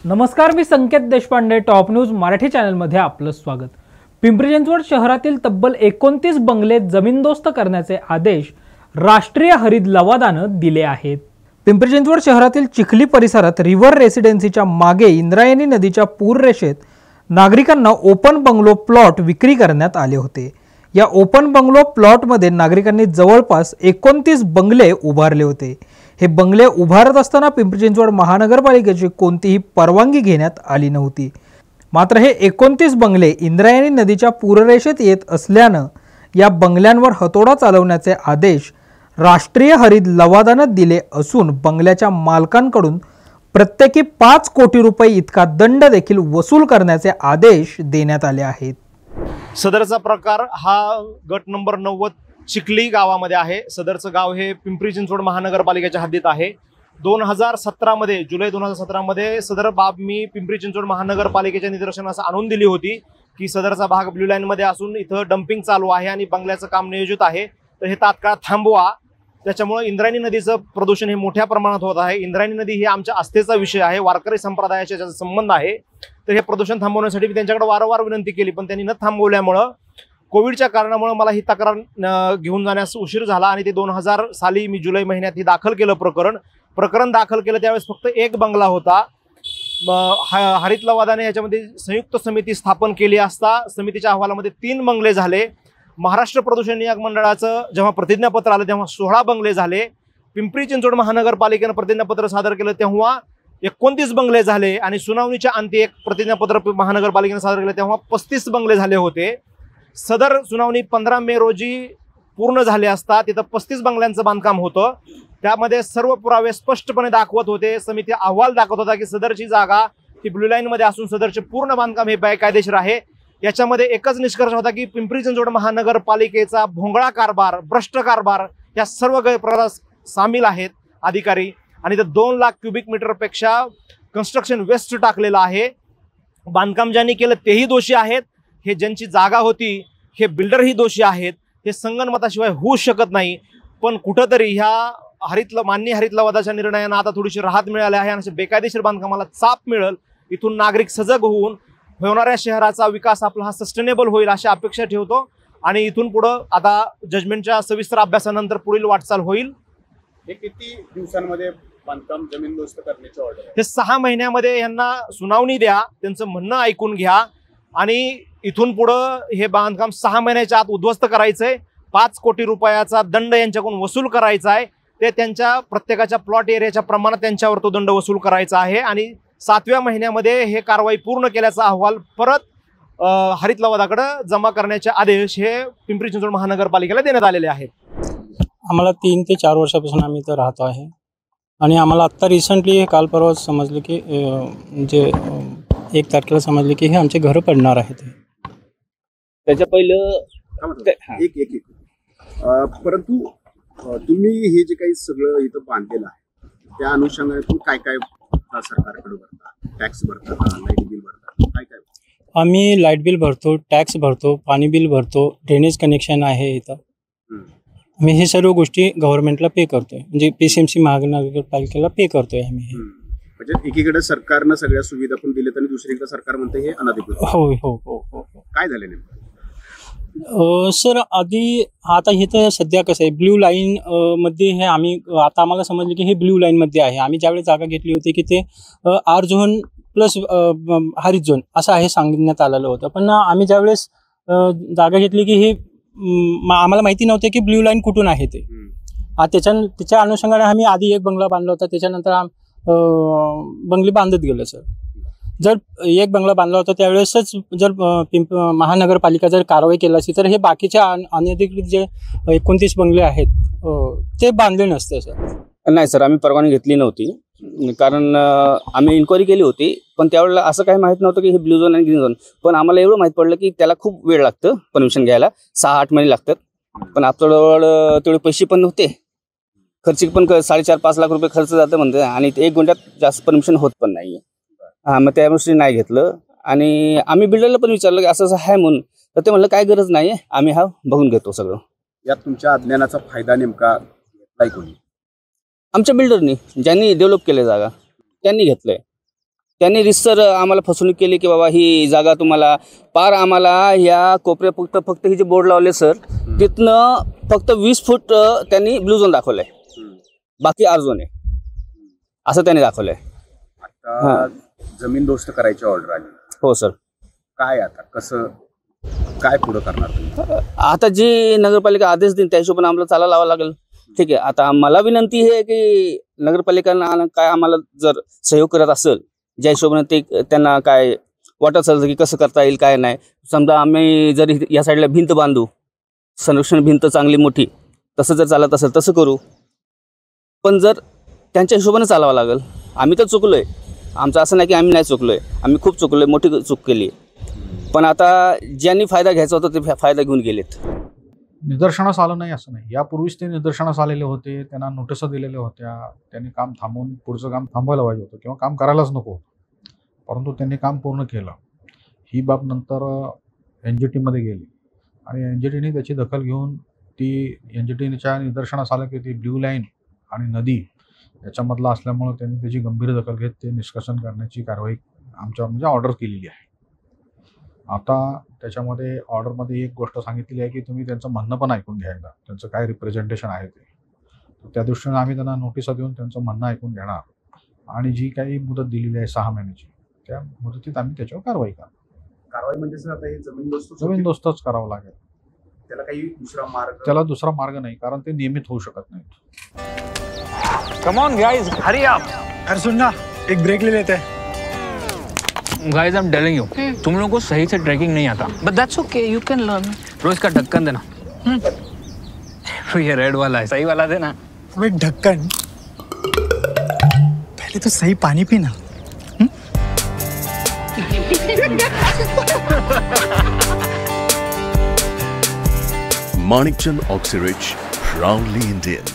नमस्कार, मी संकेत Deshpande, top news Marathi चॅनलमध्ये आपलं स्वागत। पिंपरी चिंचवड शहरातील तब्बल 29 बंगले जमीनदोस्त करण्याचे आदेश राष्ट्रीय हरित लवादानं दिले आहेत। पिंपरी चिंचवड शहरातील चिखली परिसरात रिव्हर रेसिडेन्सीच्या मागे इंद्रायणी नदीच्या पूररेषेत नागरिकांना ओपन बंगलो प्लॉट विक्री करण्यात आले होते। या ओपन बंगलो प्लॉटमध्ये नागरिकांनी जवळपास 29 बंगले उभारले होते। हे बंगले उभारत असताना पिंपरी चिंचवड महानगरपालिकेची कोणतीही परवानगी घेण्यात आली नव्हती। मात्र हे 29 बंगले इंद्रायणी नदीच्या पूररेषेत येत असल्यानं या बंगल्यांवर हतोडा चालवण्याचे आदेश राष्ट्रीय हरित लवादानं दिले असून बंगल्याच्या मालकांकडून प्रत्येकी 5 कोटी रुपये इतका दंड देखील वसूल करण्याचे आदेश देण्यात आले आहेत। सदरचा प्रकार हा गट नंबर 90 चिखली गावामध्ये आहे। सदरचं गाव हे पिंपरी चिंचवड महानगरपालिकेच्या हद्दीत आहे। 2017 मध्ये जुलै 2017 मध्ये सदर बाब मी पिंपरी चिंचवड महानगरपालिकेच्या निदर्शनास आणून दिली होती की सदरचा भाग ब्ल्यू लाईन मध्ये असून इथं डंपिंग चालू आहे आणि बंगल्याचं काम नियोजित आहे, तर हे तात्काळ थांबवा। त्याच्यामुळे इंद्रायणी नदीचं प्रदूषण हे मोठ्या प्रमाणात होत आहे। इंद्रायणी नदी ही आमच्या आस्थेचा विषय आहे, वारकरी संप्रदायाचा ज्याचा संबंध आहे, तर हे प्रदूषण थांबवण्यासाठी मी त्यांच्याकडे वारंवार विनंती केली, पण त्यांनी न थांबवल्यामुळं कोविडच्या कारणामुळे मला ही तक्रार घेऊन जाण्यास उशीर झाला आणि ते 2000 साली मी जुलै महिन्यात ही दाखल केलं प्रकरण दाखल केलं। त्यावेळेस फक्त एक बंगला होता। हरित लवादाने याच्यामध्ये संयुक्त समिती स्थापन केली असता समितीच्या अहवालामध्ये 3 बंगले झाले। महाराष्ट्र प्रदूषण नियामक मंडळाचं जेव्हा प्रतिज्ञापत्र आलं तेव्हा 16 बंगले झाले। पिंपरी चिंचवड महानगरपालिकेनं प्रतिज्ञापत्र सादर केलं तेव्हा 29 बंगले झाले आणि सुनावणीच्या अंती एक प्रतिज्ञापत्र महानगरपालिकेने सादर केलं तेव्हा 35 बंगले झाले होते। सदर सुनावणी 15 मे रोजी पूर्ण झाले असता तिथं 35 बंगल्यांचं बांधकाम होतं। त्यामध्ये सर्व पुरावे स्पष्टपणे दाखवत होते। समिती अहवाल दाखवत होता की सदरची जागा ही ब्ल्यू लाईन मध्ये असून सदरचे पूर्ण बांधकाम हे बेकायदेशीर आहे। याच्यामध्ये एकच निष्कर्ष होता की पिंपरी चिंचवड महानगरपालिकेचा भोंगळा कारभार, भ्रष्ट कारभार या सर्व गैरप्रकार सामील आहेत अधिकारी, आणि 2 लाख क्युबिक मीटरपेक्षा कन्स्ट्रक्शन वेस्ट टाकलेला आहे। बांधकाम ज्यांनी केलं तेही दोषी आहेत, हे ज्यांची जागा होती हे बिल्डरही दोषी आहेत। हे संगनमताशिवाय होऊ शकत नाही। पण कुठंतरी ह्या मान्य हरित लवादाच्या निर्णयानं आता थोडीशी राहत मिळाली आहे आणि बेकायदेशीर बांधकामाला चाप मिळेल, इथून नागरिक सजग होऊन होणाऱ्या शहराचा विकास आपला हा सस्टेनेबल होईल अशी अपेक्षा ठेवतो आणि इथून पुढं आता जजमेंटच्या सविस्तर अभ्यासानंतर पुढील वाटचाल होईल। हे किती दिवसांमध्ये बांधकाम जमीनदोस्त करण्याची ऑर्डर आहे? हे 6 महिन्यामध्ये यांना सुनावणी द्या, त्यांचं म्हणणं ऐकून घ्या आणि इथून पुढं हे बांधकाम 6 महिन्याच्या आत उद्ध्वस्त करायचंय। 5 कोटी रुपयाचा दंड यांच्याकडून वसूल करायचा आहे। ते त्यांच्या प्रत्येकाच्या प्लॉट एरियाच्या प्रमाणात त्यांच्यावर तो दंड वसूल करायचा आहे आणि 7व्या महिन्यामध्ये हे कारवाई पूर्ण केल्याचा अहवाल परत हरित लवादाकडे जमा करण्याचे आदेश हे पिंपरी चिंचवड महानगरपालिकेला देण्यात आलेले आहेत। आम्हाला 3 ते 4 वर्षापासून आम्ही इथं राहतो आहे आणि आम्हाला आत्ता रिसेंटली काल परवा समजलं की म्हणजे 1 तारखेला समजले की हे आमचे घर पडणार आहेत। त्याच्या पहिलं परंतु तुम्ही हे जे काही सगळं इथं बांधलेलं आहे त्या अनुषंगाने तुम्ही काय काय सरकारकडे भरता? टॅक्स भरता, लाईट बिल भरता, काय काय? आम्ही लाईट बिल भरतो, टॅक्स भरतो, पाणी बिल भरतो, ड्रेनेज कनेक्शन आहे इथं। आम्ही हे सर्व गोष्टी गव्हर्नमेंटला पे करतोय, म्हणजे PCMC महानगरपालिकेला पे करतोय आम्ही। म्हणजे एकीकडे सरकारनं सगळ्या सुविधा पण दिल्यात आणि दुसरीकडे सरकार म्हणते हे अनधिकृत। हो हो हो हो काय झाले नेमकं? सर आधी आता हे तर सध्या कसं आहे ब्ल्यू लाईन मध्ये हे आम्ही आता आम्हाला समजलं की हे ब्ल्यू लाईन मध्ये आहे। आम्ही ज्यावेळेस जागा घेतली होती की ते R झोन प्लस हरित झोन असं आहे सांगण्यात आलेलं होतं, पण आम्ही ज्यावेळेस जागा घेतली की हे आम्हाला माहिती नव्हतं की ब्ल्यू लाईन कुठून आहे ते। त्याच्या अनुषंगाने आम्ही आधी एक बंगला बांधला होता, त्याच्यानंतर बंगले बांधत गेलो सर। जर एक बंगला बांधला होता त्यावेळेसच जर महानगरपालिका जर कारवाई केली असती तर हे बाकीचे अनधिकृत जे 29 बंगले आहेत ते बांधले नसते सर। नाही सर, आम्ही परवानगी घेतली नव्हती, कारण आम्ही इन्क्वायरी केली होती, पण त्यावेळेला असं काही माहीत नव्हतं की हे ब्ल्यू झोन आणि ग्रीन झोन। पण आम्हाला एवढं माहीत पडलं की त्याला खूप वेळ लागतं परमिशन घ्यायला, 6-8 महिने लागतात। पण आपल्याजवळ तेवढे पैसे पण नव्हते, खर्च पण 4.5-5 लाख रुपये खर्च जातं म्हणते आणि 1 गुंठ्यात जास्त परमिशन होत पण नाहीये। मग त्यामुळे नाही घेतलं आणि आम्ही बिल्डरला पण विचारलं की असं असं आहे म्हणून, तर ते म्हणलं काय गरज नाही आहे, आम्ही हा बघून घेतो सगळं। यात तुमच्या अज्ञानाचा फायदा नेमका काय कोणी? आमच्या बिल्डरनी ज्यांनी डेव्हलप केले जागा त्यांनी घेतलंय। त्यांनी रिसर आम्हाला फसवणूक केली की बाबा ही जागा तुम्हाला पार आम्हाला ह्या कोपऱ्या फक्त ही जे बोर्ड लावले सर तिथनं फक्त 20 फूट त्यांनी ब्लू झोन दाखवलंय, बाकी आर झोन आहे असं त्यांनी दाखवलंय. आता जमीनदोस्त करायची ऑर्डर आली. हो सर. काय आता कसं काय पुढं करणार तुम्ही? आता जे नगरपालिका आदेश देईल त्या हिशोबाने आम्हाला चाला लावावं लागेल. ठीक आहे. आता मला विनंती आहे की नगरपालिकांना काय आम्हाला जर सहयोग करत असेल ज्या हिशोबाने ते त्यांना काय वाटत असेल की कसं करता येईल काय नाही. समजा आम्ही जर या साईडला भिंत बांधू, संरक्षण भिंत चांगली मोठी, तसं जर चालत असेल तसं करू. पण जर त्यांच्या हिशोबाने चालावं लागेल. आम्ही तर चुकलोय, आमचं असं नाही की आम्ही नाही चुकलोय, आम्ही खूप चुकलोय, मोठी चूक केली. पण आता ज्यांनी फायदा घ्यायचा होता ते फायदा घेऊन गेलेत. निदर्शनास आलं नाही असं नाही, यापूर्वीच ते निदर्शनास आलेले होते, त्यांना नोटिस दिलेल्या होत्या, त्यांनी काम थांबवून पुढचं काम थांबवायला पाहिजे होतं किंवा काम करायलाच नको होतं, परंतु त्यांनी काम पूर्ण केलं. ही बाब नंतर NGTमध्ये गेली आणि NGTने त्याची दखल घेऊन ती NGTच्या निदर्शनास आलं की ती ब्ल्यू लाईन आणि नदी याच्यामधला असल्यामुळं त्यांनी त्याची गंभीर दखल घेत ते निष्कासन करण्याची कारवाई आमच्या म्हणजे ऑर्डर केलेली आहे. आता त्याच्यामध्ये ऑर्डरमध्ये एक गोष्ट सांगितलेली आहे की तुम्ही त्यांचं म्हणणं पण ऐकून घ्यायला, त्यांचं काय रिप्रेझेंटेशन आहे ते. त्या दृष्टीने आम्ही त्यांना नोटिसा देऊन त्यांचं म्हणणं ऐकून घेणार आणि जी काही मुदत दिलेली आहे 6 महिन्याची त्या मुदतीत आम्ही त्याच्यावर कारवाई करणार. कारवाई म्हणजे सर आता हे जमीनदोस्तच करावं लागेल. त्याला काही दुसरा मार्ग? त्याला दुसरा मार्ग नाही, कारण ते नियमित होऊ शकत नाहीत. Come on guys, hurry up. अरे सुन ना, एक ब्रेक ले लेते हैं. Guys, I'm telling you, तुम लोगों को सही से ट्रैकिंग नहीं आता. But that's okay, you can learn. रोज का ढक्कन देना. ये रेड वाला है, सही वाला देना. अबे ढक्कन, पहले तो सही पानी पीना. Manikchand Oxyrich, proudly Indian.